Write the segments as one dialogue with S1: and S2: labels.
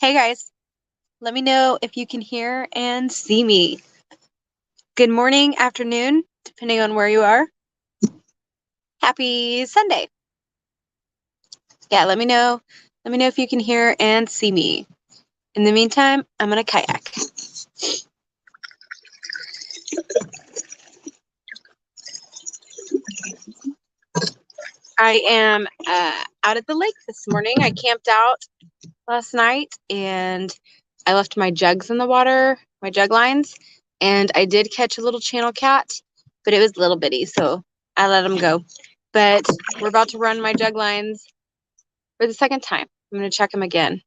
S1: Hey guys, let me know if you can hear and see me. Good morning, afternoon, depending on where you are. Happy Sunday. Yeah, let me know. Let me know if you can hear and see me. In the meantime, I'm gonna kayak. I am out at the lake this morning. I camped out last night and I left my jugs in the water, my jug lines, and I did catch a little channel cat, but it was little bitty, so I let him go. But we're about to run my jug lines for the second time. I'm going to check them again.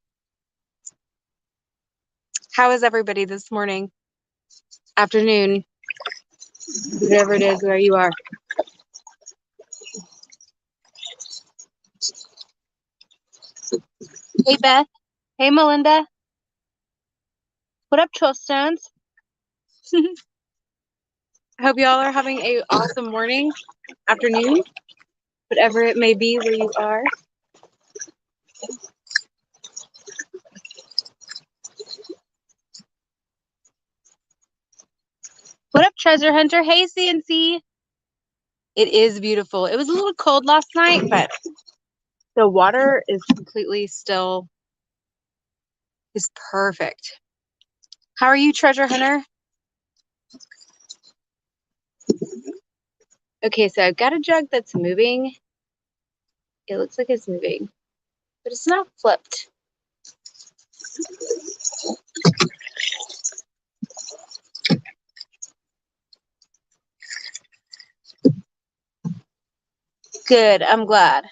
S1: How is everybody this morning, afternoon, whatever it is where you are? Hey, Beth. Hey, Melinda. What up, Trollstones? I hope y'all are having a awesome morning, afternoon, whatever it may be where you are. What up, Treasure Hunter? Hey, CNC. It is beautiful. It was a little cold last night, but the water is completely still. Is perfect. How are you, Treasure Hunter? Okay, so I've got a jug that's moving. It looks like it's moving, but it's not flipped. Good, I'm glad.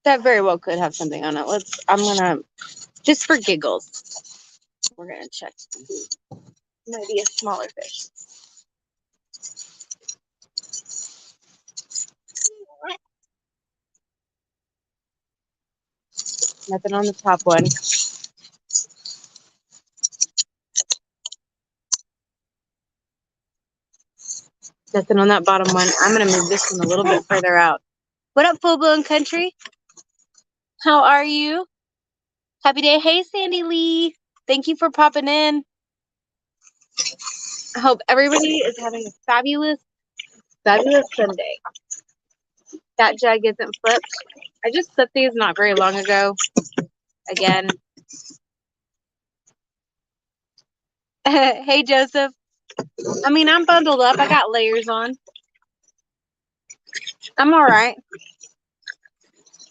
S1: That very well could have something on it. I'm gonna, just for giggles, we're gonna check. Might be a smaller fish. Nothing on the top one. Nothing on that bottom one. I'm gonna move this one a little bit further out. What up, Full Blown Country? How are you? Happy day. Hey, Sandy Lee. Thank you for popping in. I hope everybody is having a fabulous Sunday. That jug isn't flipped. I just flipped these not very long ago. Again. Hey, Joseph. I mean, I'm bundled up. I got layers on. I'm all right.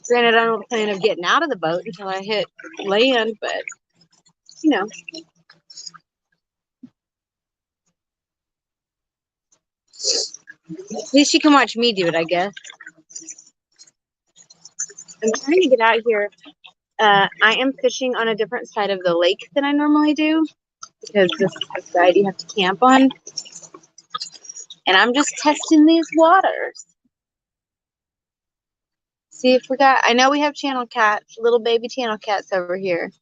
S1: Granted, I don't plan on getting out of the boat until I hit land, but, you know. At least you can watch me do it, I guess. I'm trying to get out here. I am fishing on a different side of the lake than I normally do because this is the side you have to camp on. And I'm just testing these waters. See if we got, I know we have channel cats, little baby channel cats over here.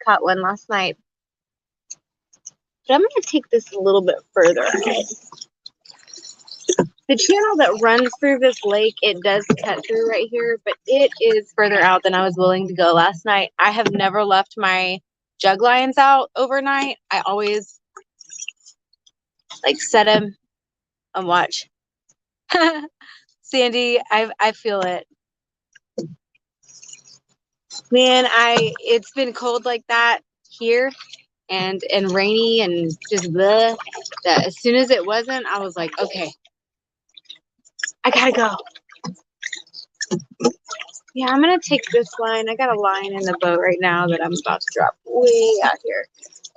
S1: Caught one last night. But I'm going to take this a little bit further out. The channel that runs through this lake, it does cut through right here, but it is further out than I was willing to go last night. I have never left my jug lines out overnight. I always like set them and watch. Sandy, I feel it. Man, it's been cold like that here and rainy and just bleh. That as soon as it wasn't, I was like, okay, I gotta go. Yeah, I'm gonna take this line. I got a line in the boat right now that I'm about to drop way out here.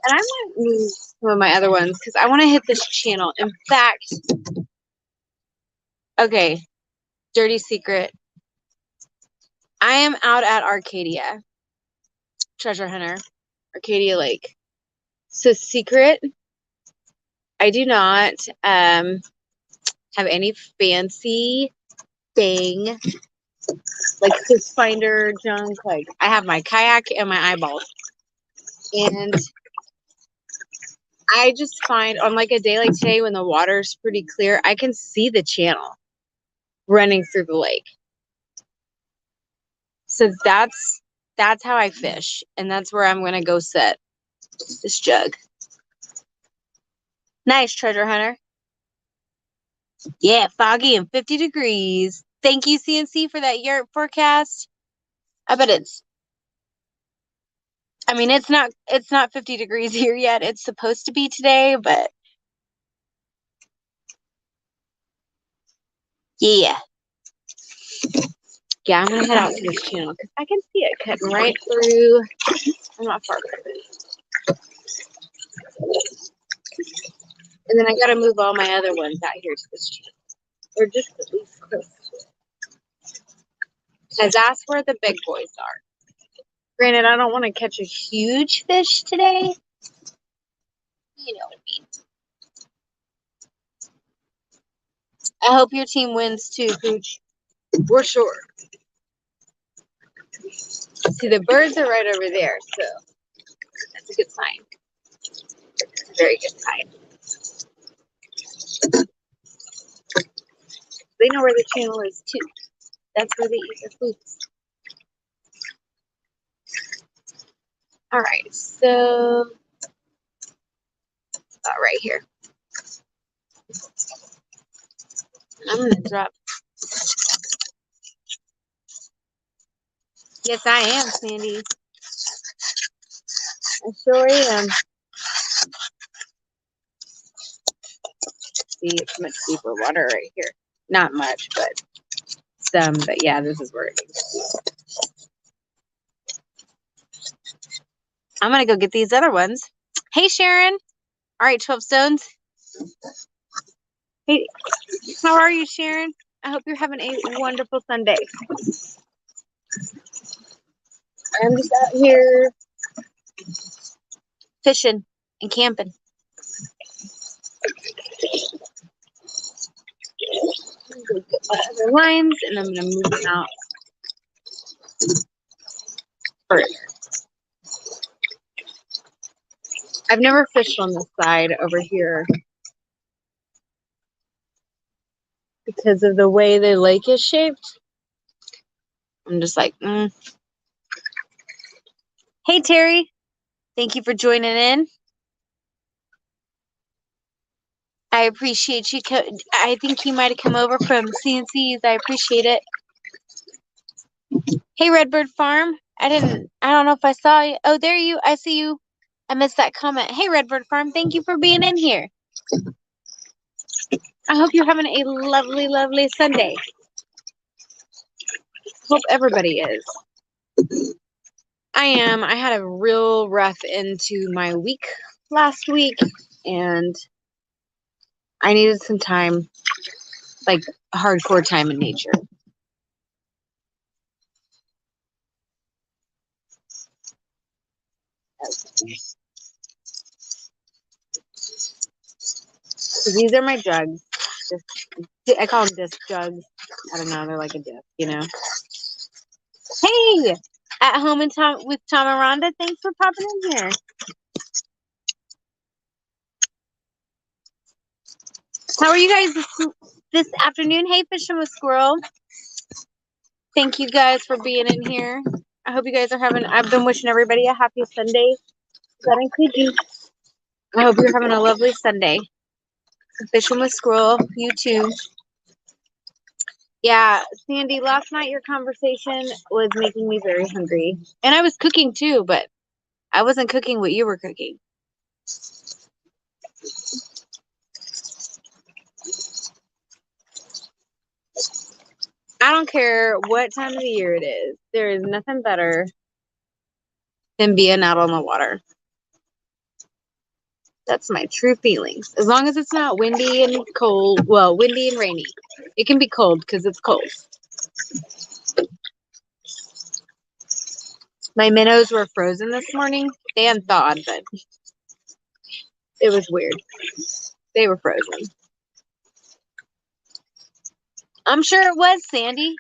S1: And I might move some of my other ones because I want to hit this channel. In fact, okay, dirty secret. I am out at Arcadia, Treasure Hunter, Arcadia Lake. So secret, I do not have any fancy thing like fish finder junk. Like I have my kayak and my eyeballs. And I just find on like a day like today when the water's pretty clear, I can see the channel running through the lake. So that's how I fish, and that's where I'm gonna go set this jug. Nice, treasure hunter. Yeah, foggy and 50 degrees. Thank you, CNC, for that yurt forecast. I bet I mean, it's not 50 degrees here yet. It's supposed to be today, but yeah. Yeah, I'm gonna head out to this channel because I can see it cutting right through. I'm not far from it. And then I gotta move all my other ones out here to this channel. Or just at least close to it. Because that's where the big boys are. Granted, I don't want to catch a huge fish today. You know what I mean. I hope your team wins too, Pooch. We're sure. See, the birds are right over there, so that's a good sign. It's a very good sign. They know where the channel is too. That's where they eat their food. All right, so right here. I'm gonna drop. Yes, I am, Sandy. I sure am. See, it's much deeper water right here. Not much, but some. But yeah, this is where it is. I'm gonna go get these other ones. Hey, Sharon. All right, 12 stones. Hey, how are you, Sharon? I hope you're having a wonderful Sunday. I'm just out here fishing and camping. I'm gonna get my other lines and I'm gonna move them out further. I've never fished on this side over here because of the way the lake is shaped. I'm just like, Hey, Terry. Thank you for joining in. I appreciate you. I think you might have come over from CNC's. I appreciate it. Hey, Redbird Farm. I don't know if I saw you. Oh, there you. I see you. I missed that comment. Hey, Redbird Farm. Thank you for being in here. I hope you're having a lovely, lovely Sunday. Hope everybody is. I am. I had a real rough end to my week last week, and I needed some time, like hardcore time in nature. So these are my jugs. I call them disc jugs. I don't know. They're like a disc, you know. Hey, at home with Tom and Rhonda. Thanks for popping in here. How are you guys this afternoon? Hey, Fishing with Squirrel. Thank you guys for being in here. I hope you guys are having. I've been wishing everybody a happy Sunday. Does that include you? I hope you're having a lovely Sunday. Fishing with Squirrel. You too. Yeah, Sandy, last night your conversation was making me very hungry. And I was cooking too, but I wasn't cooking what you were cooking. I don't care what time of the year it is. There is nothing better than being out on the water. That's my true feelings. As long as it's not windy and cold. Well, windy and rainy. It can be cold because it's cold. My minnows were frozen this morning. They hadn't thawed, but it was weird. They were frozen. I'm sure it was, Sandy.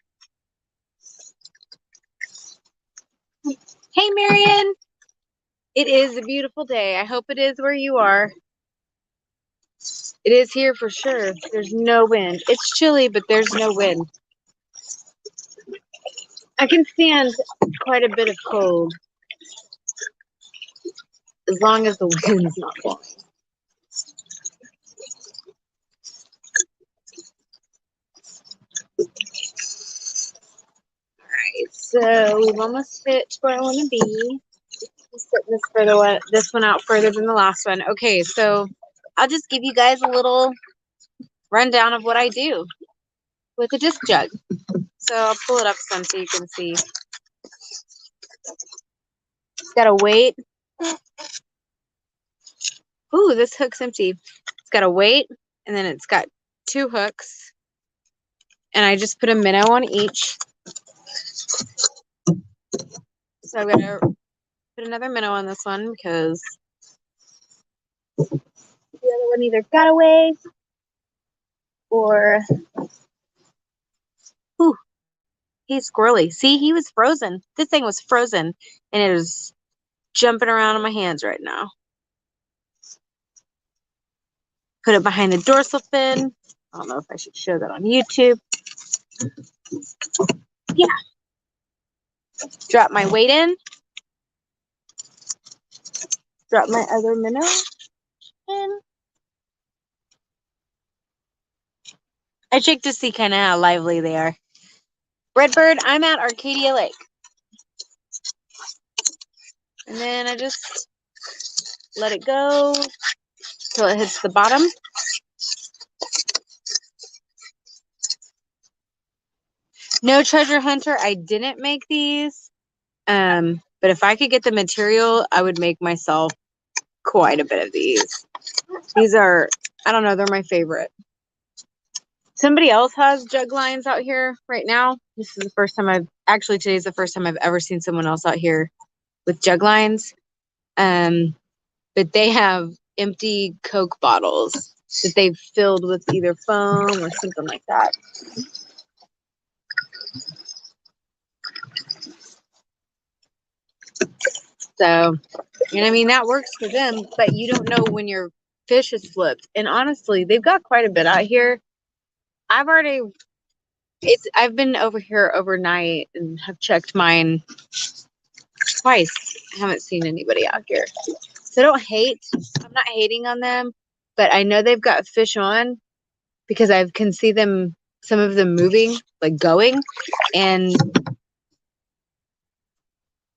S1: Hey, Marion. It is a beautiful day. I hope it is where you are. It is here for sure. There's no wind. It's chilly, but there's no wind. I can stand quite a bit of cold as long as the wind's not blowing. Alright, so we've almost hit where I want to be. Just setting this one out further than the last one. Okay, so I'll just give you guys a little rundown of what I do with a disc jug. So I'll pull it up some so you can see. It's got a weight. Ooh, this hook's empty. It's got a weight, and then it's got 2 hooks. And I just put a minnow on each. So I'm going to put another minnow on this one because the other one either got away or... Ooh, he's squirrely. See, he was frozen. This thing was frozen, and it is jumping around on my hands right now. Put it behind the dorsal fin. I don't know if I should show that on YouTube. Yeah. Drop my weight in. Drop my other minnow in. I check to see kind of how lively they are. Redbird, I'm at Arcadia Lake. And then I just let it go till it hits the bottom. No treasure hunter, I didn't make these. But if I could get the material, I would make myself quite a bit of these. These are, I don't know, they're my favorite. Somebody else has jug lines out here right now. This is the first time today's the first time I've ever seen someone else out here with jug lines. But they have empty Coke bottles that they've filled with either foam or something like that. So, and I mean, that works for them, but you don't know when your fish is flipped. And honestly, they've got quite a bit out here. I've been over here overnight and have checked mine twice. I haven't seen anybody out here. So I'm not hating on them, but I know they've got fish on because I can see some of them moving, like going, and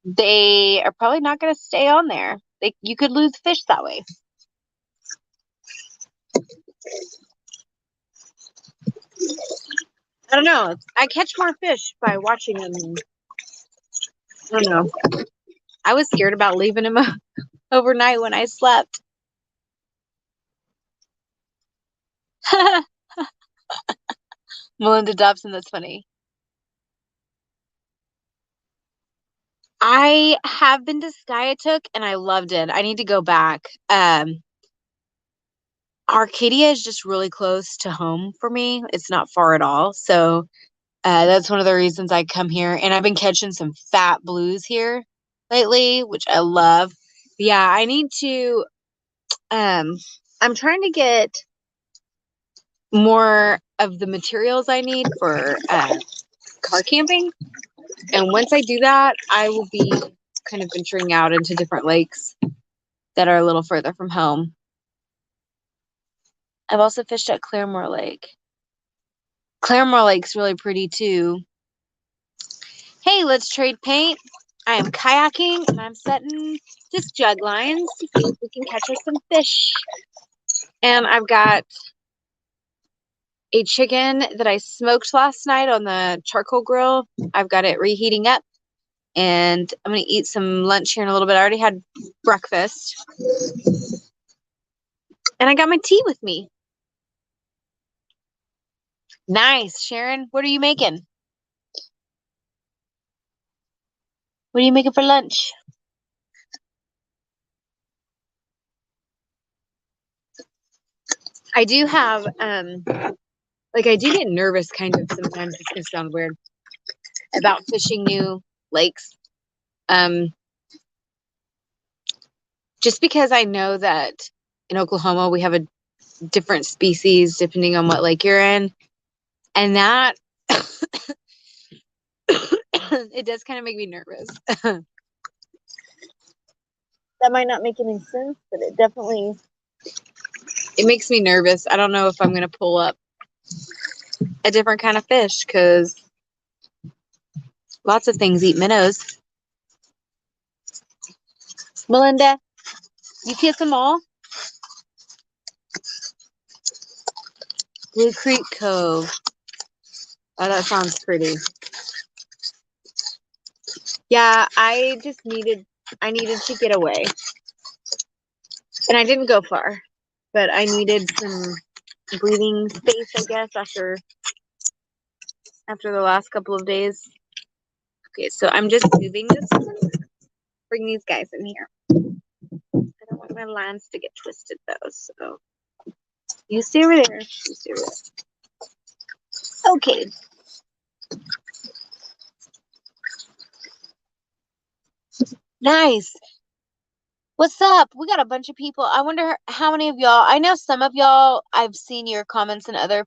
S1: they are probably not going to stay on there. You could lose fish that way. I don't know. I catch more fish by watching them. I don't know. I was scared about leaving them overnight when I slept. Melinda Dobson, that's funny. I have been to Skiatook and I loved it. I need to go back. Arcadia is just really close to home for me. It's not far at all. So that's one of the reasons I come here. And I've been catching some fat blues here lately, which I love. But yeah, I need to, I'm trying to get more of the materials I need for car camping. And once I do that, I will be kind of venturing out into different lakes that are a little further from home. I've also fished at Claremore Lake. Claremore Lake's really pretty too. Hey, let's trade paint. I am kayaking and I'm setting just jug lines to see if we can catch us some fish. And I've got a chicken that I smoked last night on the charcoal grill. I've got it reheating up. And I'm going to eat some lunch here in a little bit. I already had breakfast. And I got my tea with me. Nice. Sharon, what are you making? What are you making for lunch? I do have, I do get nervous kind of sometimes. It's going to sound weird about fishing new lakes. Just because I know that in Oklahoma we have a different species depending on what lake you're in. And that it does kind of make me nervous. That might not make any sense, but it makes me nervous. I don't know if I'm going to pull up a different kind of fish because lots of things eat minnows. Melinda, you kiss them all? Blue Creek Cove. Oh, that sounds pretty. Yeah, I needed to get away. And I didn't go far, but I needed some breathing space, I guess, after the last couple of days. Okay, so I'm just moving this one. Bring these guys in here. I don't want my lines to get twisted though, so you stay over there. You stay over there. Okay. Nice. What's up? We got a bunch of people. I wonder how many of y'all, I know some of y'all, I've seen your comments in other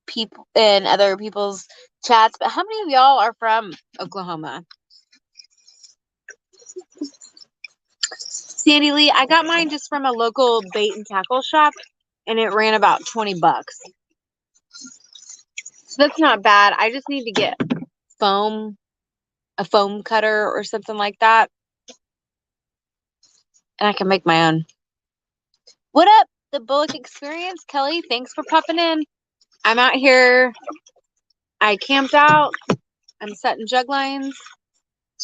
S1: people's chats, but how many of y'all are from Oklahoma? Sandy Lee, I got mine just from a local bait and tackle shop, and it ran about $20. So that's not bad. I just need to get a foam cutter or something like that, and I can make my own. What up, the Bullock Experience? Kelly, thanks for popping in. I'm out here. I camped out. I'm setting jug lines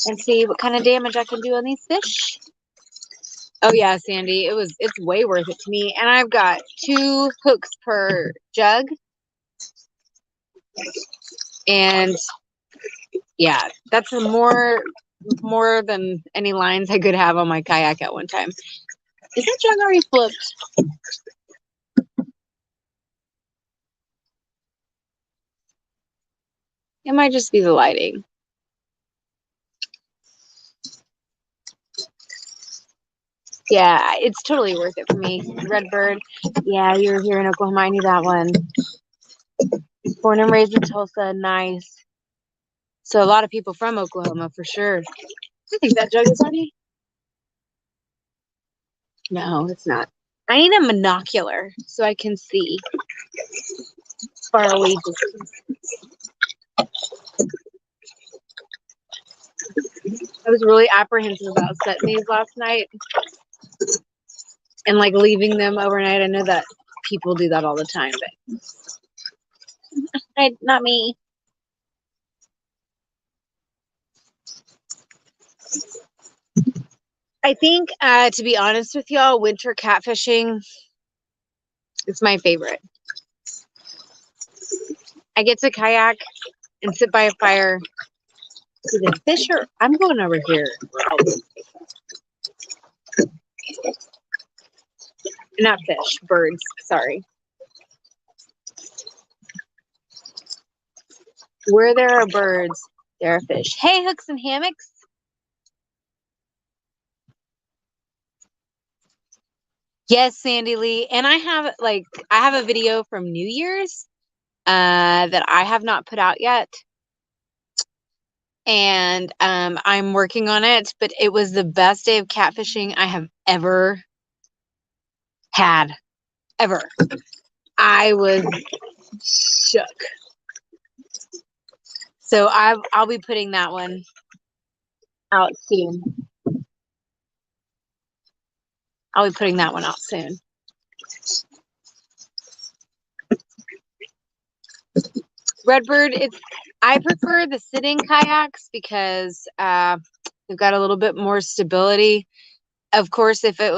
S1: and see what kind of damage I can do on these fish. Oh yeah, Sandy, it's way worth it to me. And I've got 2 hooks per jug. And yeah, that's more than any lines I could have on my kayak at one time. Is that jug already flipped? It might just be the lighting. Yeah, it's totally worth it for me. Redbird. Yeah, you're here in Oklahoma. I knew that one. Born and raised in Tulsa. Nice. So a lot of people from Oklahoma for sure. I think that jug is ready. No, it's not. I need a monocular so I can see far away distance. I was really apprehensive about setting these last night and like leaving them overnight. I know that people do that all the time, but not me. I think, to be honest with y'all, winter catfishing is my favorite. I get to kayak and sit by a fire. See the fish are, I'm going over here. Not fish, birds, sorry. Where there are birds, there are fish. Hey, hooks and hammocks. Yes, Sandy Lee. And I have a video from New Year's that I have not put out yet. And I'm working on it, but it was the best day of catfishing I have ever had. Ever. I was shook. So I'll be putting that one out soon. Redbird, I prefer the sitting kayaks because they've got a little bit more stability. Of course, if I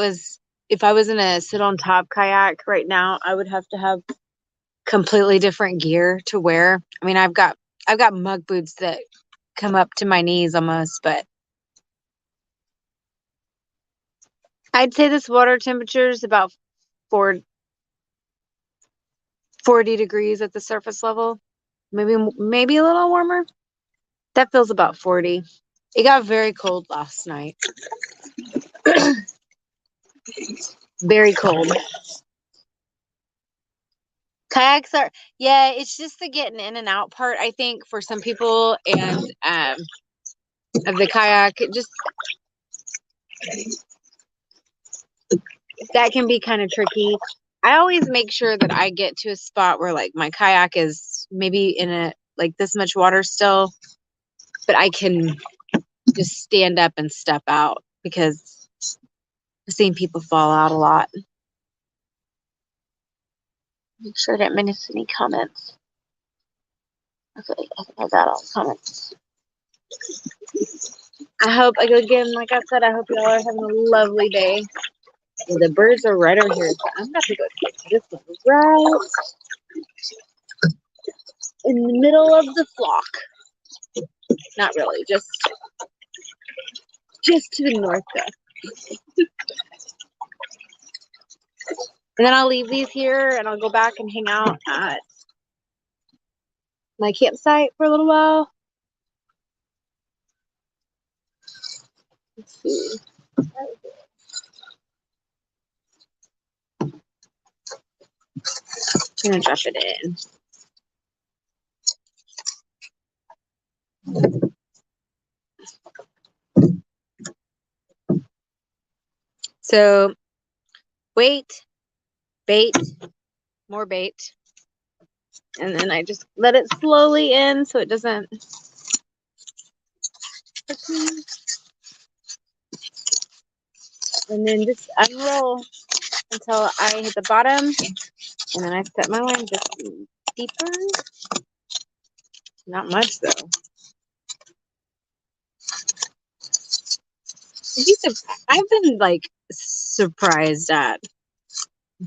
S1: was in a sit on top kayak right now, I would have to have completely different gear to wear. I mean, I've got mug boots that come up to my knees almost, but I'd say this water temperature is about 40 degrees at the surface level. Maybe a little warmer. That feels about 40. It got very cold last night. Very cold. Kayaks are, yeah, it's just the getting in and out part, I think, for some people, and of the kayak, it just, that can be kind of tricky. I always make sure that I get to a spot where like my kayak is maybe in a like this much water still, but I can just stand up and step out because I've seen people fall out a lot. Make sure I didn't miss any comments. Okay, I think I got all the comments. I hope, again, like I said, I hope y'all are having a lovely day. The birds are right over here, so I'm about to go take this one right in the middle of the flock. Not really, just to the north though. And then I'll leave these here and I'll go back and hang out at my campsite for a little while. Let's see. I'm gonna drop it in. So wait, bait, more bait. And then I just let it slowly in so it doesn't. And then just unroll until I hit the bottom. And then I set my line just deeper. Not much though. I've been like surprised at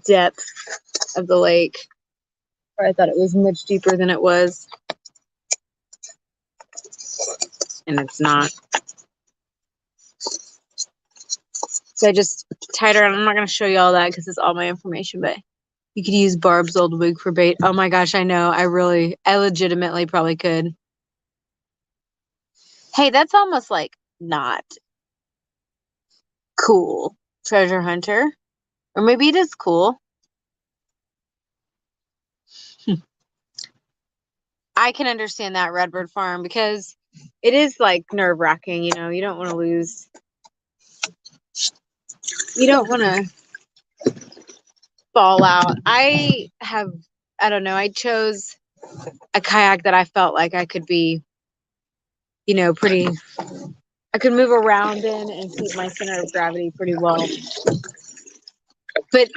S1: depth of the lake. Or I thought it was much deeper than it was. And it's not. So I just tied her on. I'm not going to show you all that because it's all my information, but you could use Barb's old wig for bait. Oh my gosh, I know. I legitimately probably could. Hey, that's almost like not cool, treasure hunter. Or maybe it is cool. I can understand that, Redbird Farm, because it is like nerve-wracking, you know. You don't want to lose. You don't want to fall out. I don't know, I chose a kayak that I felt like I could be, you know, I could move around in and keep my center of gravity pretty well. But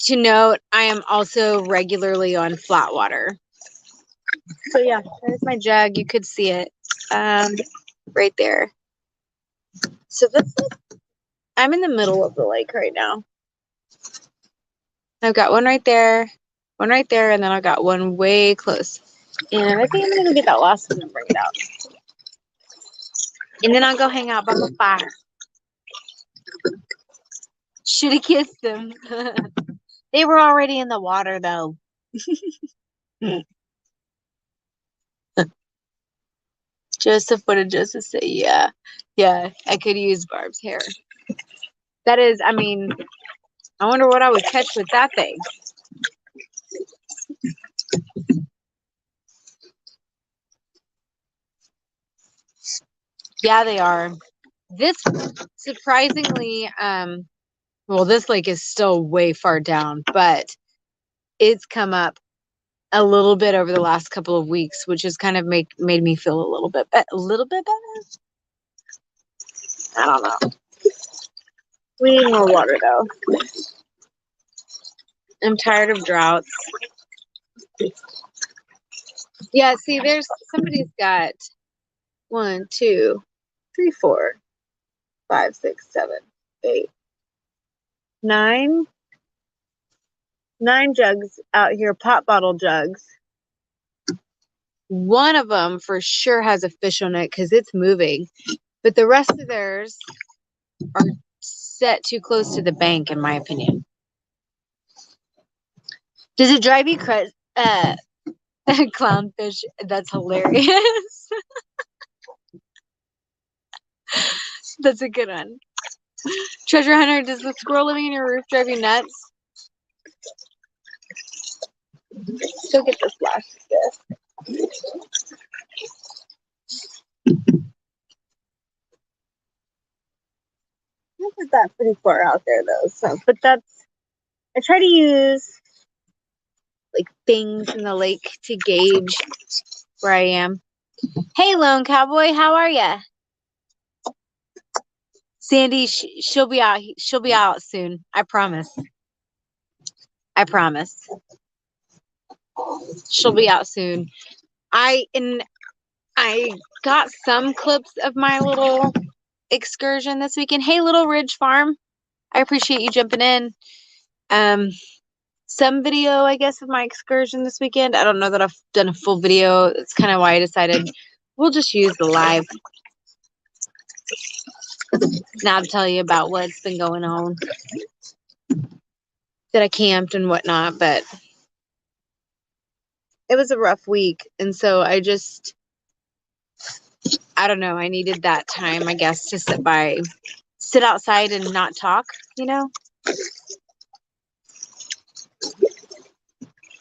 S1: to note, I am also regularly on flat water. So yeah, there's my jug. You could see it right there. So I'm in the middle of the lake right now. I've got one right there, and then I've got one way close. And I think I'm gonna get that last one and bring it out. And then I'll go hang out by the fire. Should have kissed them. They were already in the water though. Joseph, what did Joseph say? Yeah, I could use Barb's hair. That is, I mean, I wonder what I would catch with that thing. Yeah, they are. This surprisingly, well, this lake is still way far down, but it's come up a little bit over the last couple of weeks, which has kind of made me feel a little bit better. I don't know. We need more water though. I'm tired of droughts. Yeah, see, somebody's got 1, 2, 3, 4, 5, 6, 7, 8, 9 jugs out here, pop bottle jugs. One of them for sure has a fish on it because it's moving, but the rest of theirs are set too close to the bank, in my opinion. Does it drive you crazy? Clownfish, that's hilarious. That's a good one. Treasure hunter, does the squirrel living in your roof drive you nuts? Let's go get this last bit. Isn't that pretty far out there though? So, but that's, I try to use like things in the lake to gauge where I am. Hey, Lone Cowboy, how are ya? Sandy, she'll be out. She'll be out soon. I promise. I promise. She'll be out soon. I got some clips of my little excursion this weekend. Hey, Little Ridge Farm. I appreciate you jumping in. Some video, I guess, of my excursion this weekend. I don't know that I've done a full video. That's kind of why I decided we'll just use the live now to tell you about what's been going on. That I camped and whatnot, but it was a rough week. And so I don't know. I needed that time, I guess, to sit outside and not talk, you know?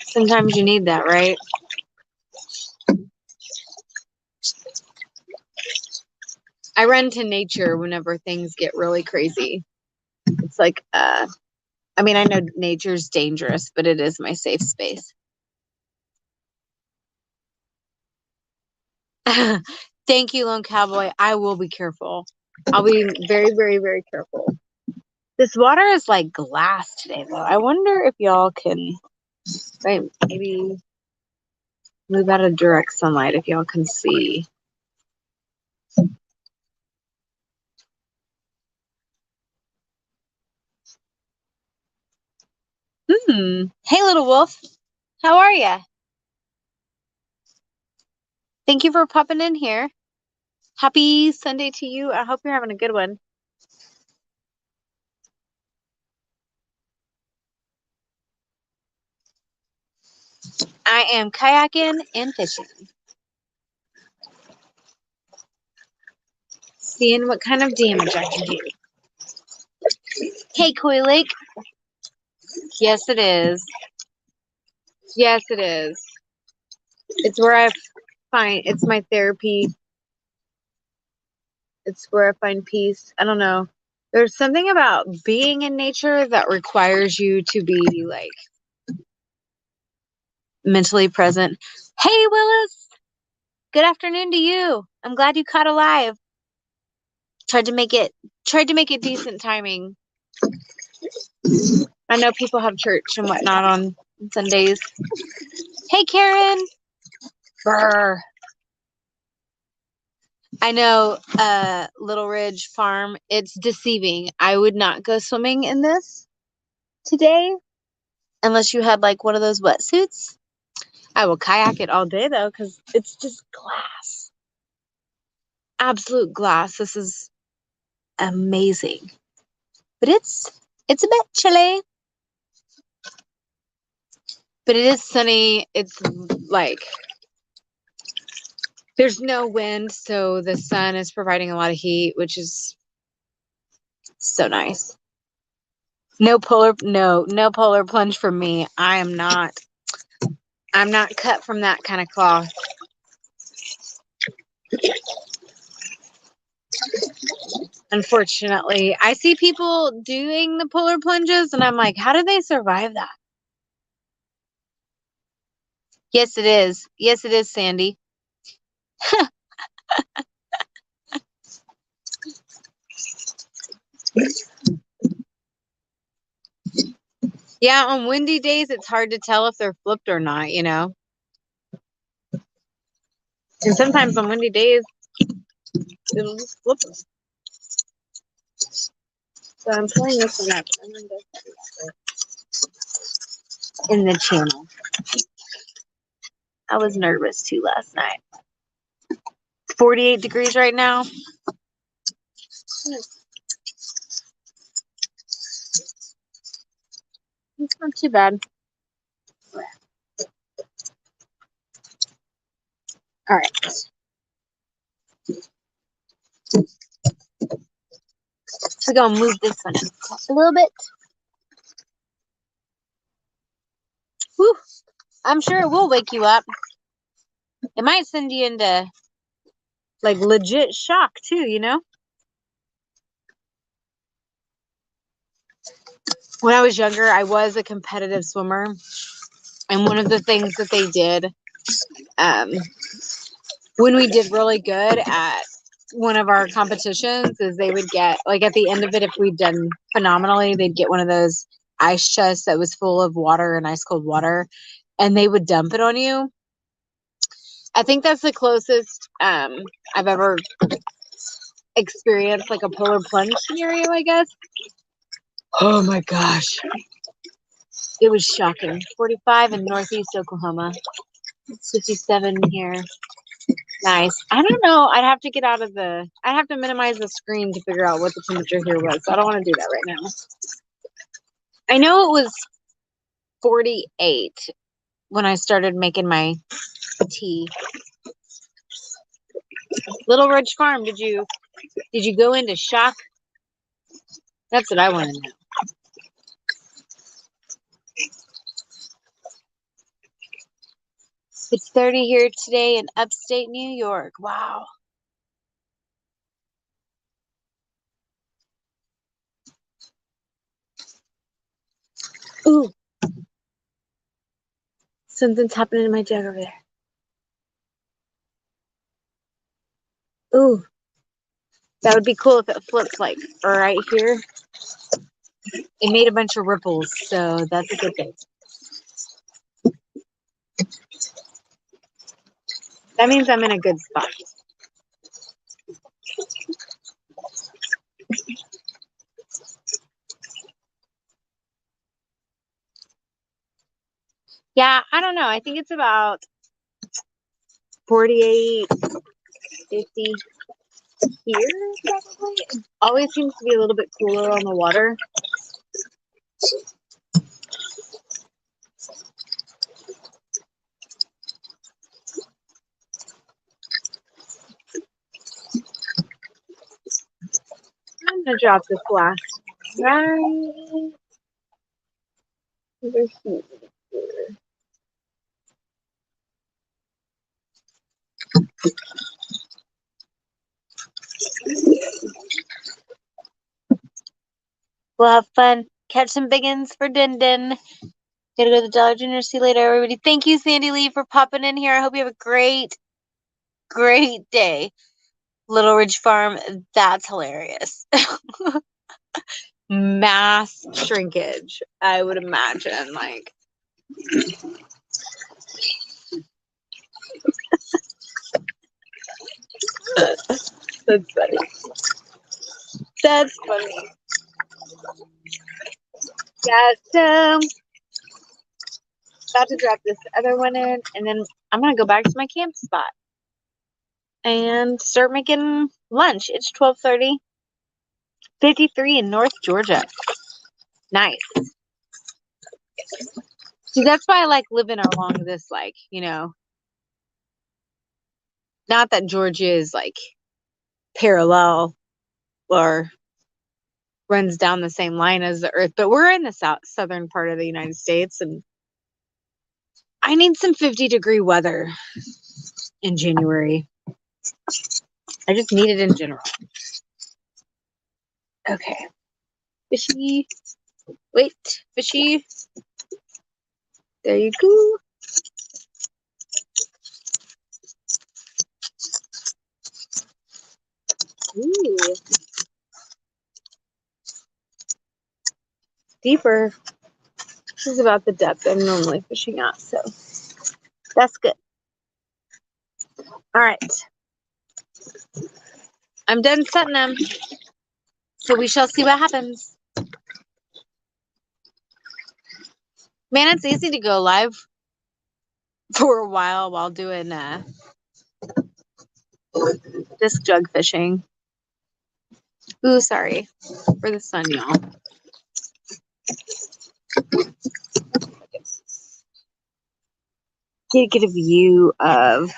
S1: Sometimes you need that, right? I run to nature whenever things get really crazy. It's like, I know nature's dangerous, but it is my safe space. Thank you, Lone Cowboy. I will be careful. I'll be very, very, very careful. This water is like glass today, though. I wonder if y'all can, right, maybe move out of direct sunlight if y'all can see. Hey, little wolf. How are ya? Thank you for popping in here. Happy Sunday to you. I hope you're having a good one. I am kayaking and fishing. Seeing what kind of damage I can do. Hey, Koi Lake. Yes, it is. Yes, it is. It's where it's my therapy. It's where I find peace. I don't know. There's something about being in nature that requires you to be like mentally present. Hey, Willis. Good afternoon to you. I'm glad you caught alive. Tried to make it decent timing. I know people have church and whatnot on Sundays. Hey, Karen. Brr. I know, Little Ridge Farm, it's deceiving. I would not go swimming in this today unless you had like one of those wetsuits. I will kayak it all day though, because it's just glass. Absolute glass. This is amazing. But it's a bit chilly. But it is sunny. It's like there's no wind, so the sun is providing a lot of heat, which is so nice. No polar plunge for me. I'm not cut from that kind of cloth. Unfortunately, I see people doing the polar plunges and I'm like, how do they survive that? Yes, it is. Yes, it is, Sandy. Yeah, on windy days, it's hard to tell if they're flipped or not, you know? And sometimes on windy days, it'll just flip them. So I'm pulling this one up. In the channel. I was nervous too last night. 48 degrees right now. It's not too bad. All right. We're going to move this one a little bit. Whew. I'm sure it will wake you up. It might send you into like legit shock too, you know? When I was younger, I was a competitive swimmer. And one of the things that they did um, when we did really good at one of our competitions is they would get, like at the end of it, if we'd done phenomenally, they'd get one of those ice chests that was full of water and ice cold water, and they would dump it on you. I think that's the closest I've ever experienced like a polar plunge scenario, I guess. Oh my gosh. It was shocking. 45 in Northeast Oklahoma. It's 57 here. Nice. I don't know. I'd have to I'd have to minimize the screen to figure out what the temperature here was. So I don't want to do that right now. I know it was 48 when I started making my tea. Little Ridge Farm, did you go into shock? That's what I want to know. It's 30 here today in upstate New York. Wow. Ooh. Something's happening in my jug over there. Ooh. That would be cool if it flipped like right here. It made a bunch of ripples, so that's a good thing. That means I'm in a good spot. Yeah, I don't know. I think it's about 48, 50 here, probably. It always seems to be a little bit cooler on the water. I'm going to drop this glass right over here. We'll have fun. Catch some biggins for Din Din. Gotta go to the Dollar General. See you later, everybody. Thank you, Sandy Lee, for popping in here. I hope you have a great, great day. Little Ridge Farm, that's hilarious. Mass shrinkage, I would imagine. Like, that's funny. That's funny. Yeah, about to drop this other one in, and then I'm gonna go back to my camp spot and start making lunch. It's 12:30, 53 in North Georgia. Nice. See, that's why I like living along this, like, you know, not that Georgia is like parallel or runs down the same line as the earth, but we're in the southern part of the United States, and I need some 50-degree weather in January. I just need it in general. Okay. Fishy. Wait, fishy. There you go. Ooh. Deeper. This is about the depth I'm normally fishing at, so that's good. All right. I'm done setting them, so we shall see what happens. Man, it's easy to go live for a while doing disc jug fishing. Ooh, sorry for the sun, y'all. Get a view of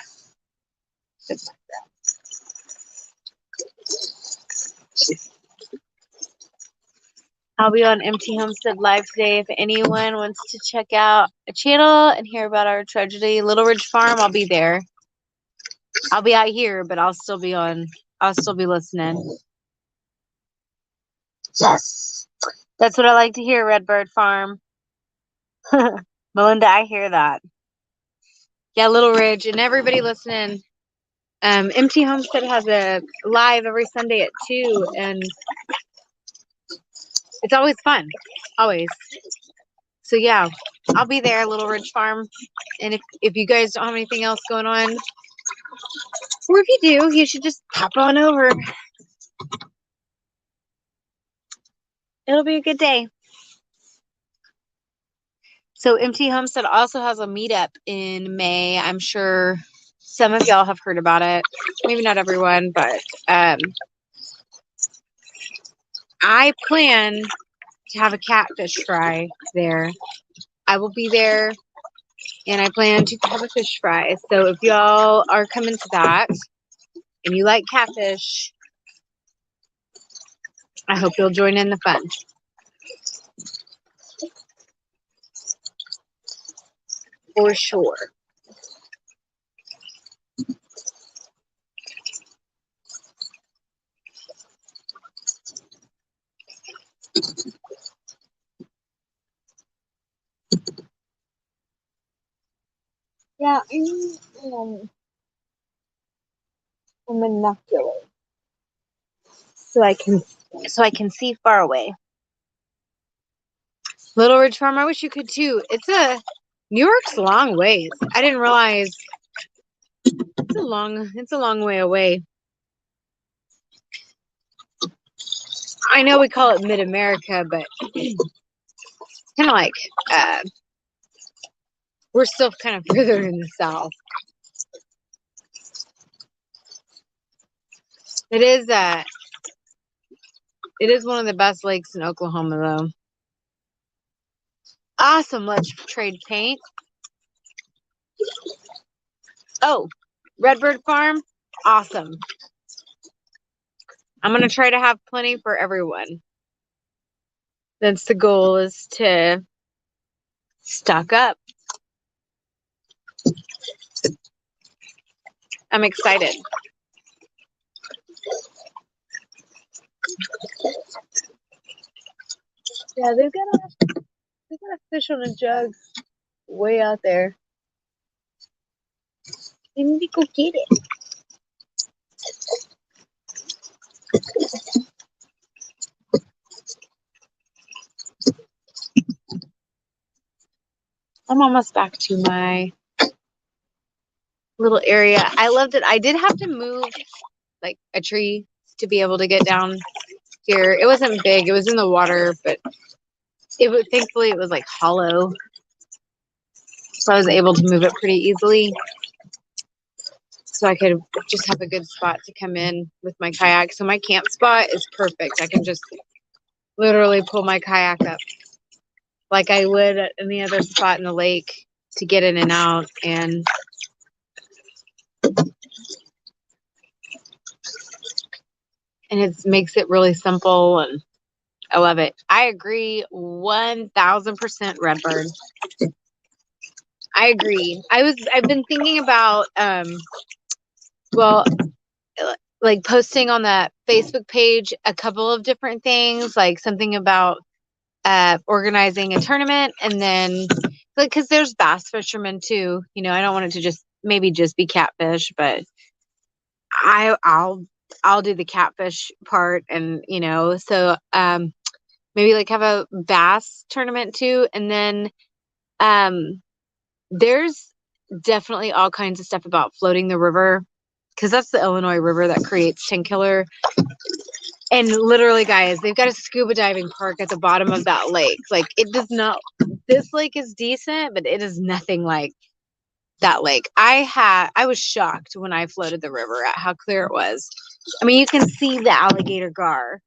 S1: I'll be on MT Homestead Live today. If anyone wants to check out a channel and hear about our tragedy, Little Ridge Farm, I'll be there. I'll be out here, but I'll still be listening. Yes. That's what I like to hear, Redbird Farm. Melinda, I hear that. Yeah, Little Ridge and everybody listening. MT Homestead has a live every Sunday at 2, and it's always fun. Always. So yeah, I'll be there, Little Ridge Farm. And if you guys don't have anything else going on, or if you do, you should just hop on over. It'll be a good day. So MT Homestead also has a meetup in May. I'm sure some of y'all have heard about it. Maybe not everyone, but I plan to have a catfish fry there. I will be there, and I plan to have a fish fry. So if y'all are coming to that and you like catfish, I hope you'll join in the fun. For sure. Yeah, I need a monocular so I can see far away. Little Ridge Farm, I wish you could too. New York's a long ways. I didn't realize it's a long way away. I know we call it Mid-America, but it's kind of like we're still kind of further in the south. It is one of the best lakes in Oklahoma, though. Awesome. Let's trade paint. Oh, Redbird Farm. Awesome. I'm going to try to have plenty for everyone. That's the goal, is to stock up. I'm excited. Yeah, they've got a fish on a jug way out there. They need to go get it. I'm almost back to my little area. I loved it. I did have to move like a tree to be able to get down here. It wasn't big. It was in the water, but thankfully it was like hollow. So I was able to move it pretty easily. So I could just have a good spot to come in with my kayak. So my camp spot is perfect. I can just literally pull my kayak up like I would at any other spot in the lake to get in and out. And it makes it really simple, and I love it. I agree 1000%, Redbird. I agree. I've been thinking about like posting on that Facebook page a couple of different things, like something about organizing a tournament, and then like because there's bass fishermen too. You know, I don't want it to just be catfish, but I'll do the catfish part, and so maybe like have a bass tournament too, and then there's definitely all kinds of stuff about floating the river, because that's the Illinois River that creates Tenkiller. And literally, guys, they've got a scuba diving park at the bottom of that lake. Like, this lake is decent, but it is nothing like that lake. I was shocked when I floated the river at how clear it was. I mean, you can see the alligator gar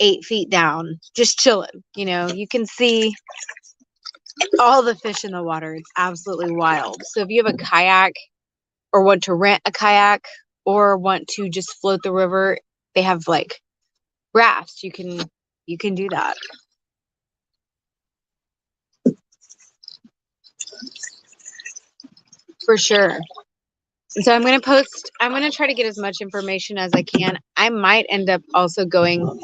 S1: 8 feet down, just chilling. You can see all the fish in the water. It's absolutely wild. So if you have a kayak, or want to rent a kayak, or want to just float the river, they have like rafts. You can do that. For sure. So I'm going to try to get as much information as I can. I might end up also going,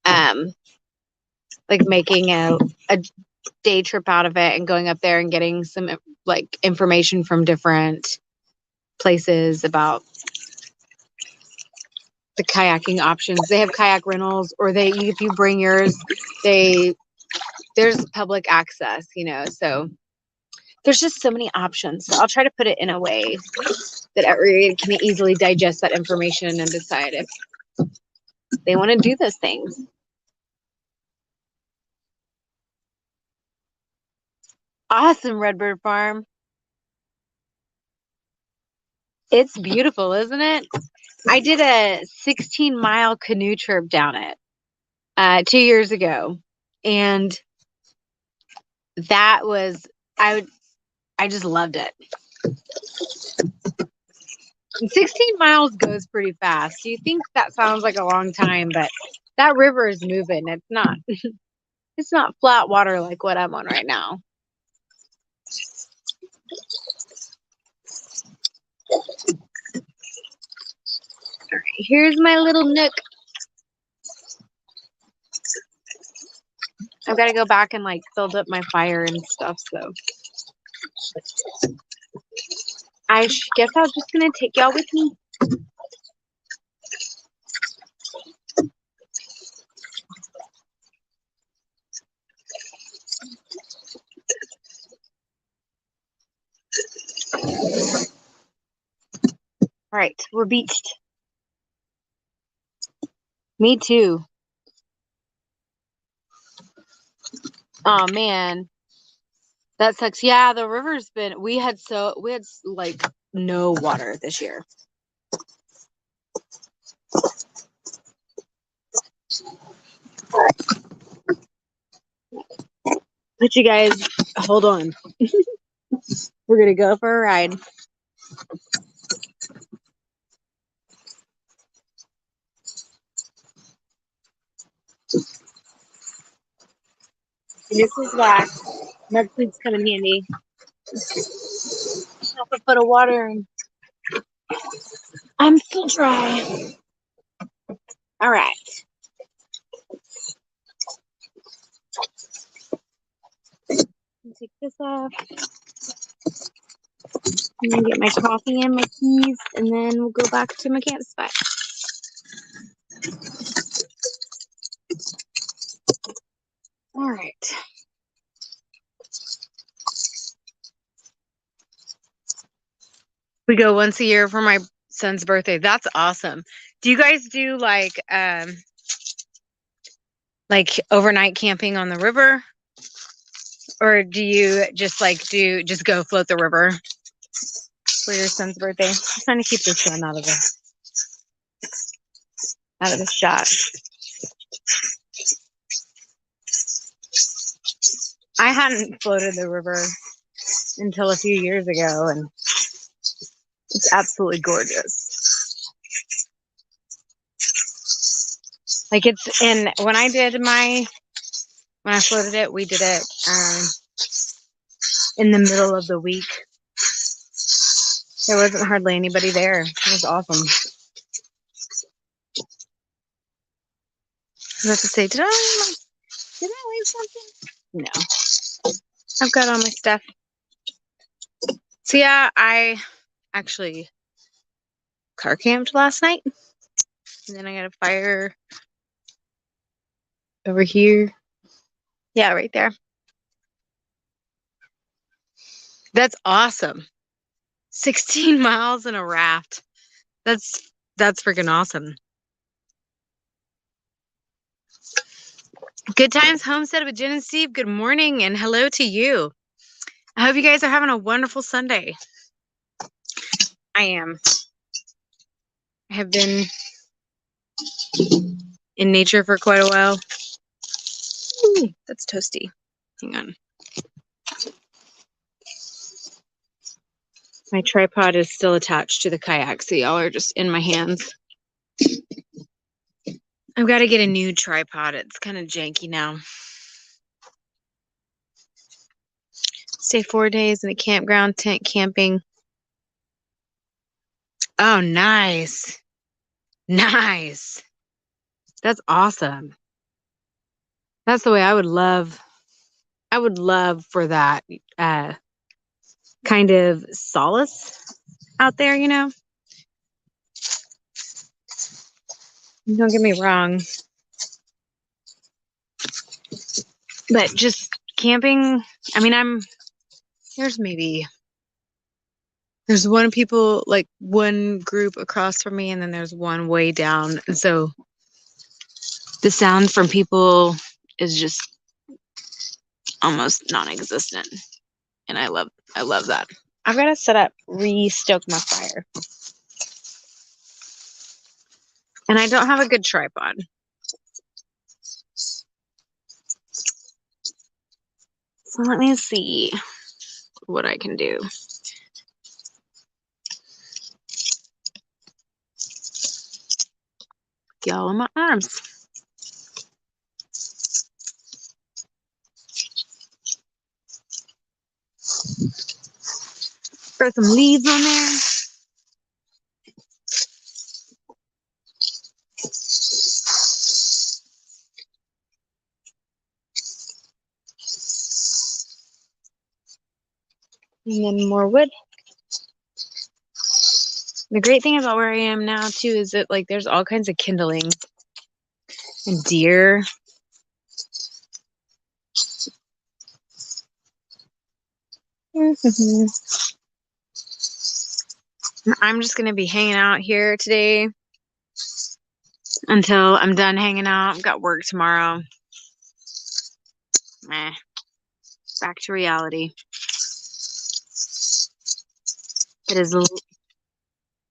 S1: like making a day trip out of it and going up there and getting some like information from different places about the kayaking options. They have kayak rentals, or if you bring yours, there's public access, so there's just so many options. So I'll try to put it in a way that everyone can easily digest that information and decide if they want to do those things. Awesome, Redbird Farm. It's beautiful, isn't it? I did a 16-mile canoe trip down it 2 years ago, and that was I just loved it. 16 miles goes pretty fast. You think that sounds like a long time, but that river is moving. It's not it's not flat water like what I'm on right now. All right, here's my little nook. I've got to go back and like build up my fire and stuff, so I guess I was just gonna take y'all with me. All right, we're beached. Me too. Oh man, that sucks. Yeah, the river's been. We had like no water this year. But you guys, hold on. We're gonna go for a ride. And this is why mud fluids come in handy. Half a foot of water and I'm still dry. All right. Take this off. I'm gonna get my coffee and my keys, and then we'll go back to my camp spot. All right. We go once a year for my son's birthday. That's awesome. Do you guys do like overnight camping on the river? Or do you just go float the river for your son's birthday? I'm trying to keep the sun out of the shot. I hadn't floated the river until a few years ago, and it's absolutely gorgeous. Like when I floated it, we did it in the middle of the week. There wasn't hardly anybody there. It was awesome. I have to say, did I leave something? No. I've got all my stuff. So yeah, I actually car camped last night. And then I got a fire over here. Yeah, right there. That's awesome. 16 miles in a raft. That's freaking awesome. Good Times Homestead with Jen and Steve. Good morning and hello to you. I hope you guys are having a wonderful Sunday. I am. I have been in nature for quite a while. Ooh, that's toasty. Hang on. My tripod is still attached to the kayak, so y'all are just in my hands. I've got to get a new tripod. It's kind of janky now. Stay 4 days in a campground tent camping. Oh, nice. Nice. That's awesome. That's the way I would love for that uh kind of solace out there, you know? Don't get me wrong, but just camping, I mean, there's maybe there's one group across from me, and then there's one way down. And so the sound from people is just almost non-existent. And I love that. I've got to restoke my fire. And I don't have a good tripod. So let me see what I can do. Get all in my arms. Throw some leaves on there. And then more wood. The great thing about where I am now too is that like there's all kinds of kindling and deer. I'm just gonna be hanging out here today until I'm done hanging out. I've got work tomorrow. Back to reality.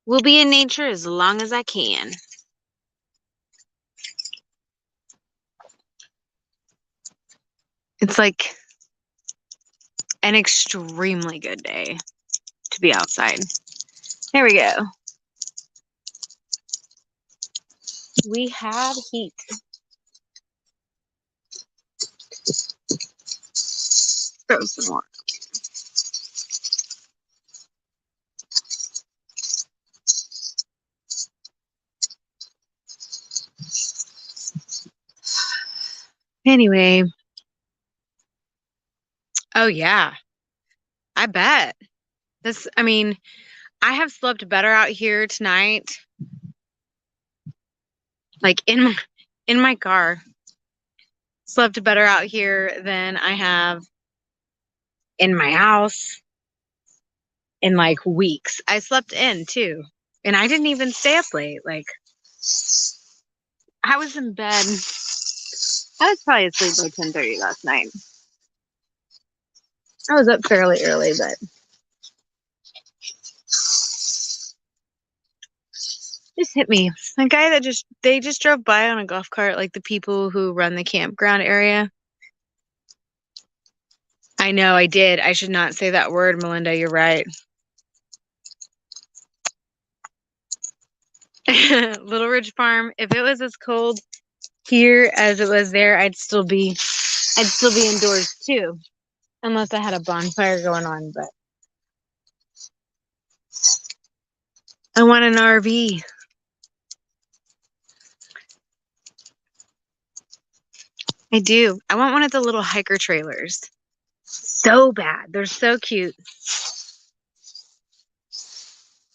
S1: Will be in nature as long as I can. It's like an extremely good day to be outside. There we go. We have heat. Throw some more. Anyway. Oh yeah. I bet. I have slept better out here tonight. Like in my car. Slept better out here than I have in my house in like weeks. I slept in too. And I didn't even stay up late. Like I was in bed. I was probably asleep by 10:30 last night. I was up fairly early, but just hit me. A guy they just drove by on a golf cart, like the people who run the campground area. I know I did. I should not say that word, Melinda. You're right. Little Ridge Farm. If it was as cold here as it was there, I'd still be indoors too. Unless I had a bonfire going on, but I want an RV. I do. I want one of the little hiker trailers. So bad. They're so cute.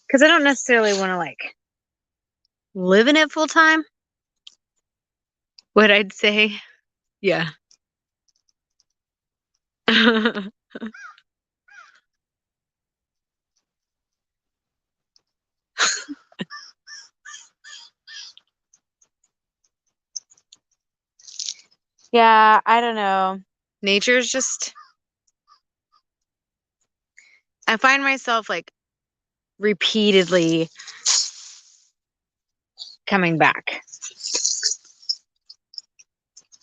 S1: Because I don't necessarily want to like live in it full time. What I'd say, yeah. Yeah, I don't know. Nature's just, I find myself like repeatedly coming back.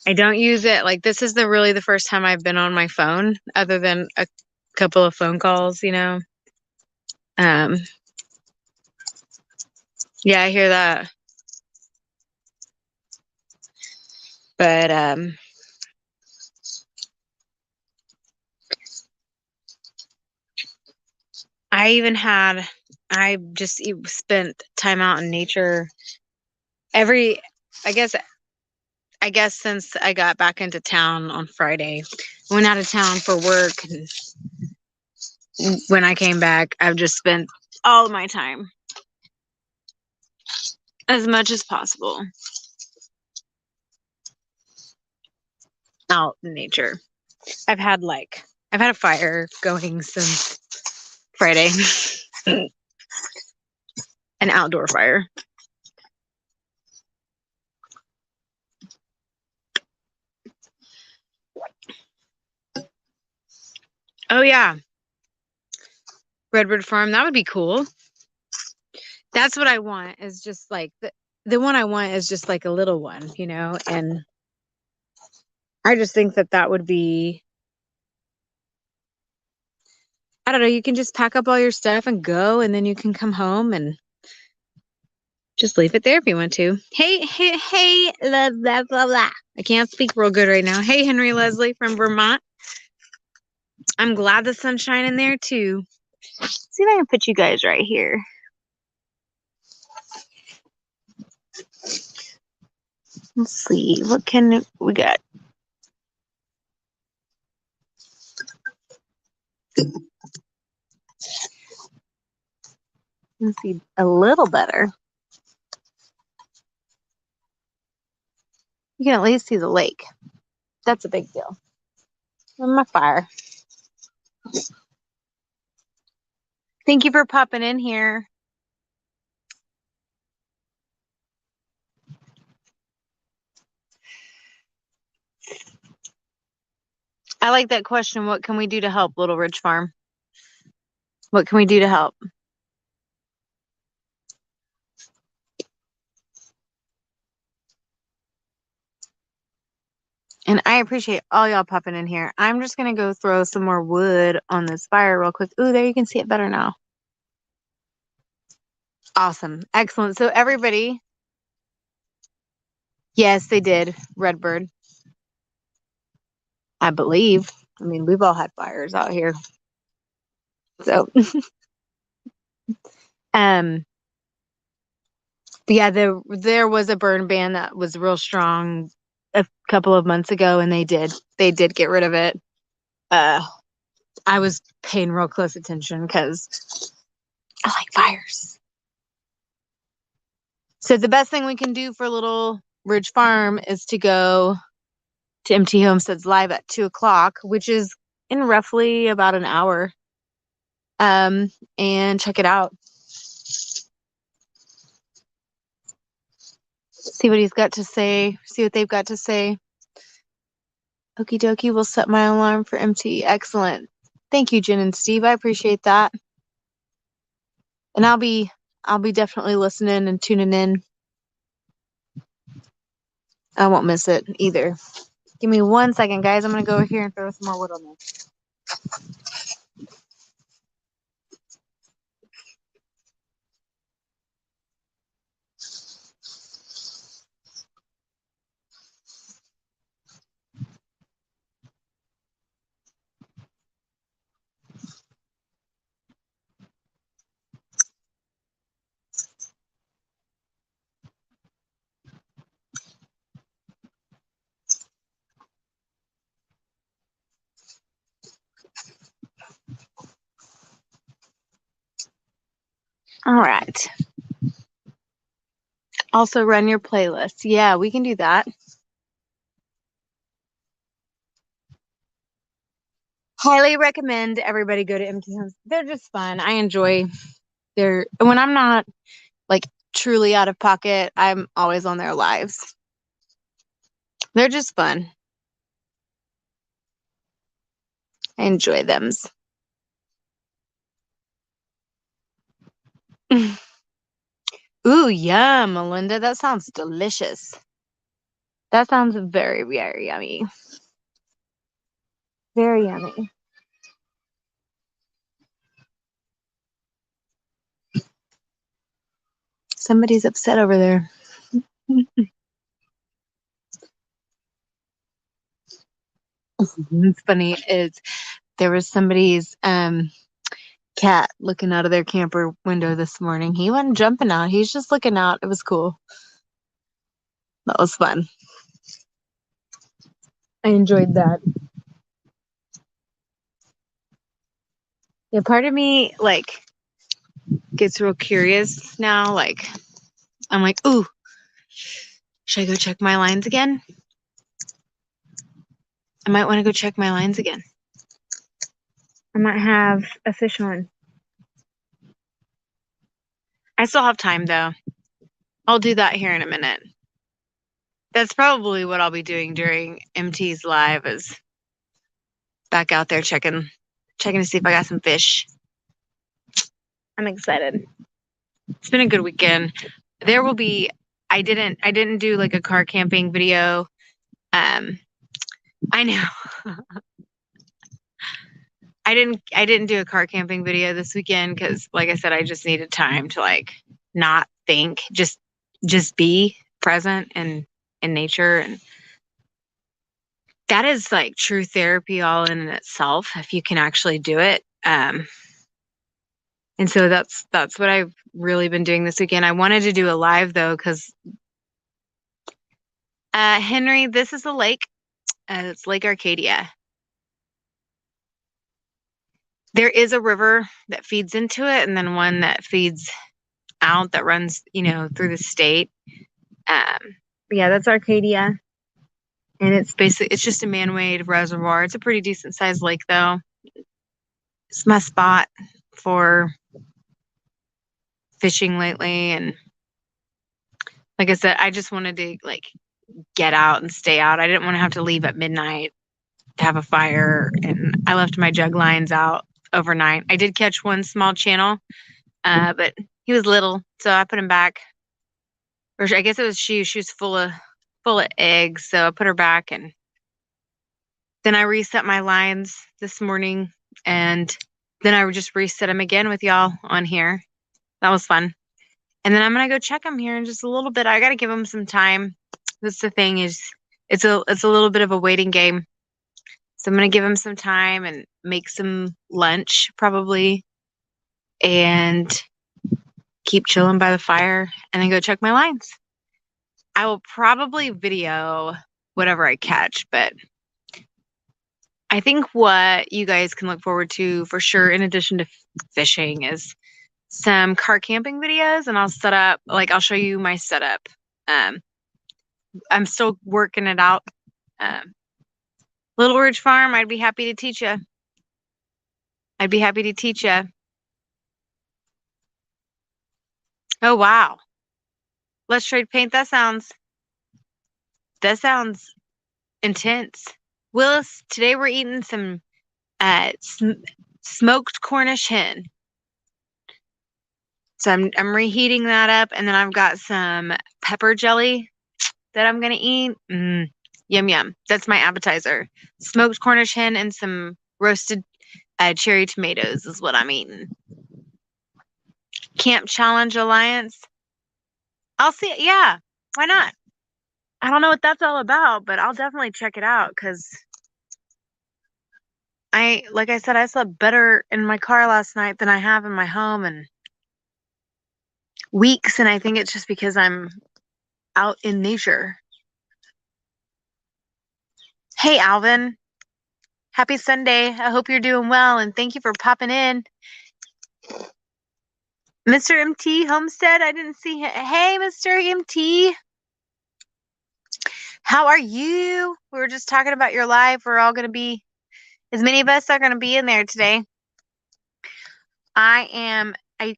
S1: I don't use it. Like this is really the first time I've been on my phone other than a couple of phone calls, you know. Um, yeah, I hear that. But I even had I just spent time out in nature every, I guess, since I got back into town on Friday. Went out of town for work, and when I came back, I've just spent all of my time as much as possible out in nature. I've had a fire going since Friday, an outdoor fire. Oh yeah, Redwood Farm, that would be cool. That's what I want, is just like the one I want is just like a little one, and I just think that would be, I don't know, you can just pack up all your stuff and go, and then you can come home and just leave it there if you want to. Hey, blah, blah, blah, blah. I can't speak real good right now. Hey, Henry Leslie from Vermont. I'm glad the sun's shining there too. Let's see if I can put you guys right here. Let's see, what can we got? Let's see, a little better. You can at least see the lake. That's a big deal. And my fire. Thank you for popping in here. I like that question. What can we do to help Little Ridge Farm? What can we do to help? And I appreciate all y'all popping in here. I'm just going to go throw some more wood on this fire real quick. Ooh, there you can see it better now. Awesome. Excellent. So everybody, yes, they did. Redbird. I believe. I mean, we've all had fires out here. So, but yeah, there was a burn ban that was real strong a couple of months ago, and they did get rid of it. I was paying real close attention because I like fires. So the best thing we can do for Little Ridge Farm is to go to MT Homesteads live at 2:00, which is in roughly about an hour. And check it out. See what he's got to say. See what they've got to say. Okie dokie, we'll set my alarm for MT. Excellent. Thank you, Jen and Steve. I appreciate that. And I'll be definitely listening and tuning in. I won't miss it either. Give me 1 second, guys. I'm gonna go over here and throw some more wood on this. All right. Also run your playlist. Yeah, we can do that. Highly recommend everybody go to MT Homes. They're just fun. I enjoy when I'm not like truly out of pocket, I'm always on their lives. They're just fun. I enjoy them. Ooh, yum, Melinda. That sounds delicious. That sounds very, very yummy. Very yummy. Somebody's upset over there. It's funny. There was somebody's cat cat looking out of their camper window this morning. He wasn't jumping out. He's just looking out. It was cool. That was fun. I enjoyed that. Yeah, part of me like gets real curious now. Like, I'm like, ooh, should I go check my lines again? I might want to go check my lines again. I might have a fish on. I still have time though. I'll do that here in a minute. That's probably what I'll be doing during MT's live, is back out there checking to see if I got some fish. I'm excited. It's been a good weekend. There will be, I didn't do like a car camping video. I know. I didn't do a car camping video this weekend because, like I said, I just needed time to like not think, just be present and in nature. And that is like true therapy all in itself, if you can actually do it. And so that's what I've really been doing this weekend. I wanted to do a live though, because Henry, this is a lake. It's Lake Arcadia. There is a river that feeds into it, and then one that feeds out that runs, through the state. Yeah, that's Arcadia. And it's just a man-made reservoir. It's a pretty decent sized lake though. It's my spot for fishing lately. And like I said, I just wanted to like get out and stay out. I didn't want to have to leave at midnight to have a fire. And I left my jug lines out overnight. I did catch one small channel, but he was little, so I put him back. Or I guess it was she was full of eggs, so I put her back. And then I reset my lines this morning, and then I would just reset them again with y'all on here. That was fun. And then I'm gonna go check them here in just a little bit. I gotta give them some time. That's the thing, is it's a little bit of a waiting game. So I'm gonna give them some time and make some lunch probably, and keep chilling by the fire, and then go check my lines. I will probably video whatever I catch, but I think what you guys can look forward to for sure, in addition to fishing, is some car camping videos. And I'll show you my setup. I'm still working it out. Little Ridge Farm, I'd be happy to teach you. Oh, wow. Let's trade paint. That sounds intense. Willis, today we're eating some smoked Cornish hen. So I'm reheating that up, and then I've got some pepper jelly that I'm gonna eat. Yum yum. That's my appetizer. Smoked Cornish hen and some roasted cherry tomatoes is what I'm eating. Camp Challenge Alliance. I'll see it. Yeah, why not? I don't know what that's all about, but I'll definitely check it out, because like I said, I slept better in my car last night than I have in my home in weeks, and I think it's just because I'm out in nature. Hey, Alvin. Happy Sunday. I hope you're doing well, and thank you for popping in. Mr. MT Homestead, I didn't see him. Hey, Mr. MT. How are you? We were just talking about your live. We're all going to be, as many of us are going to be in there today. I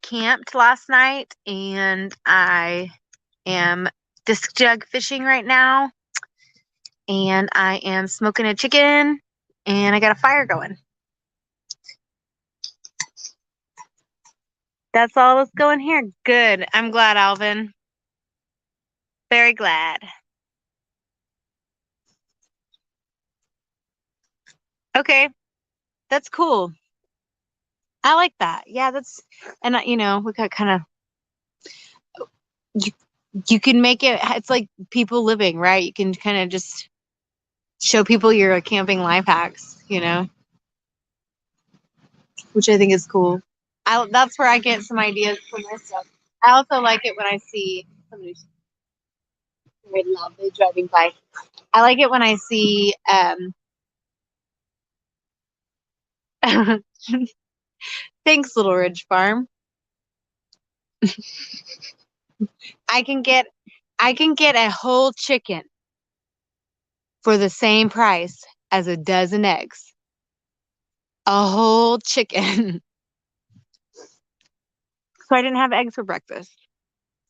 S1: camped last night, and I am disc jug fishing right now, and I am smoking a chicken, and I got a fire going. That's all that's going here. Good. I'm glad, Alvin. Very glad. Okay. That's cool. I like that. Yeah, and we got kind of, you can make it's like people living, right? You can kind of just show people your camping life hacks, which I think is cool. That's where I get some ideas for my stuff. I also like it when I see somebody very loudly driving by. I like it when I see thanks, Little Ridge Farm. I can get a whole chicken for the same price as a dozen eggs. A whole chicken. So I didn't have eggs for breakfast,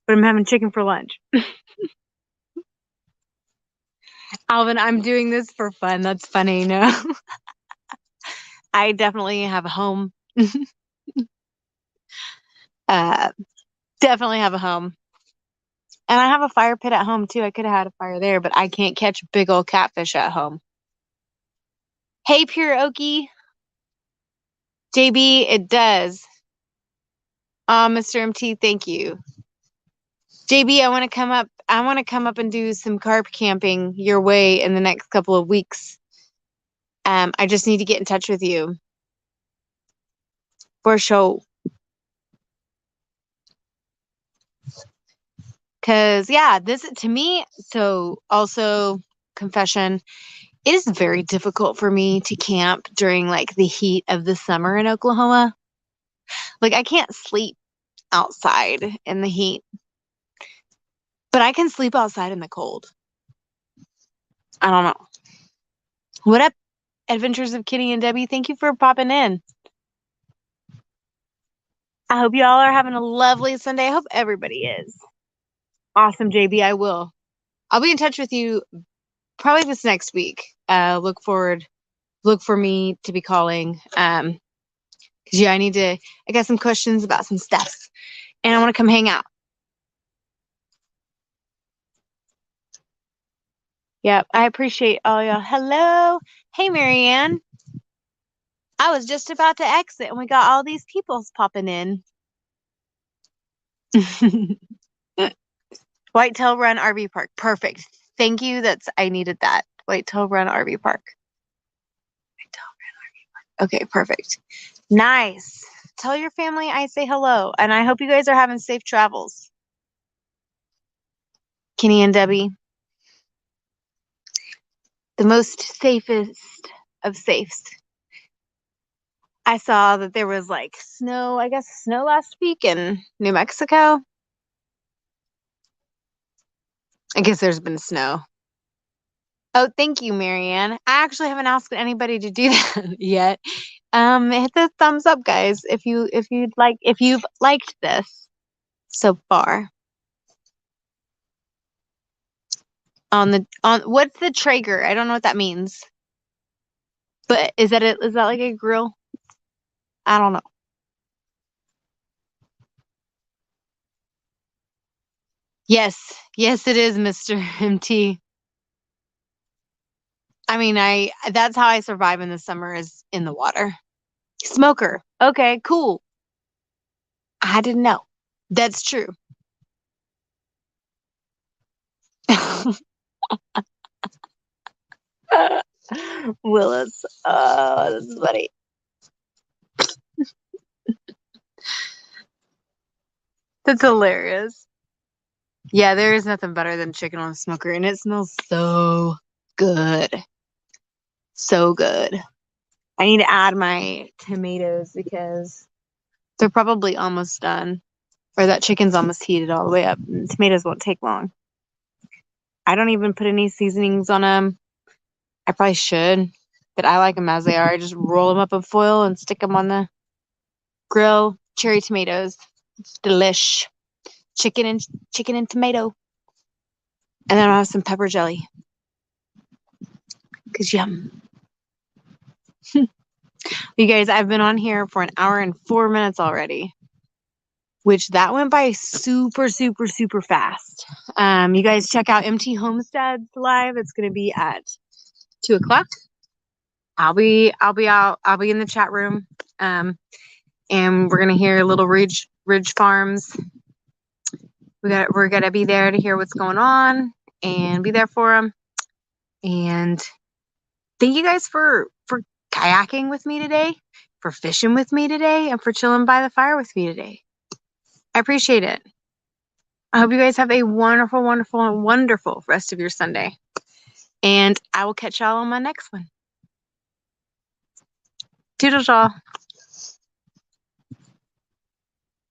S1: but I'm having chicken for lunch. Alvin, I'm doing this for fun. That's funny. No, I definitely have a home. uh, definitely have a home. And I have a fire pit at home too. I could have had a fire there, but I can't catch big old catfish at home. Hey, Pure Okie. JB, it does. Mr. MT, thank you. JB, I want to come up. I want to come up and do some carp camping your way in the next couple of weeks. I just need to get in touch with you for sure. Cause yeah, this to me, so also confession, it is very difficult for me to camp during like the heat of the summer in Oklahoma. Like I can't sleep outside in the heat, but I can sleep outside in the cold. I don't know. What up, Adventures of Kitty and Debbie? Thank you for popping in. I hope y'all are having a lovely Sunday. I hope everybody is. Awesome, JB. I will. I'll be in touch with you probably this next week. Look for me to be calling. Cause yeah, I got some questions about some stuff and I want to come hang out. Yep. I appreciate all y'all. Hello. Hey, Marianne. I was just about to exit and we got all these people popping in. Whitetail Run RV Park. Perfect. Thank you. I needed that. Whitetail Run RV Park. Okay, perfect. Nice. Tell your family I say hello, and I hope you guys are having safe travels. Kenny and Debbie. The most safest of safes. I saw that there was like snow, I guess snow last week in New Mexico. I guess there's been snow. Oh, thank you, Marianne. I actually haven't asked anybody to do that yet. Hit the thumbs up, guys, if you've liked this so far. On what's the Traeger? I don't know what that means. But is that like a grill? I don't know. Yes, yes, it is, Mr. MT. I mean, that's how I survive in the summer is in the water. Smoker. Okay, cool. I didn't know. That's true. Willis. That's funny. That's hilarious. Yeah, there is nothing better than chicken on a smoker, and it smells so good. So good. I need to add my tomatoes because they're probably almost done. Or that chicken's almost heated all the way up. And tomatoes won't take long. I don't even put any seasonings on them. I probably should, but I like them as they are. I just roll them up in foil and stick them on the grill. Cherry tomatoes. It's delish. Chicken and tomato. And then I'll have some pepper jelly. Cause yum. You guys, I've been on here for 1 hour and 4 minutes already. Which that went by super, super, super fast. You guys check out MT Homesteads live. It's gonna be at 2:00. I'll be out. I'll be in the chat room. And we're gonna hear Little Ridge Farms. We're gonna be there to hear what's going on and be there for them. And thank you guys for kayaking with me today, for fishing with me today and for chilling by the fire with me today. I appreciate it. I hope you guys have a wonderful, wonderful, and wonderful rest of your Sunday. And I will catch y'all on my next one. Toodles, y'all.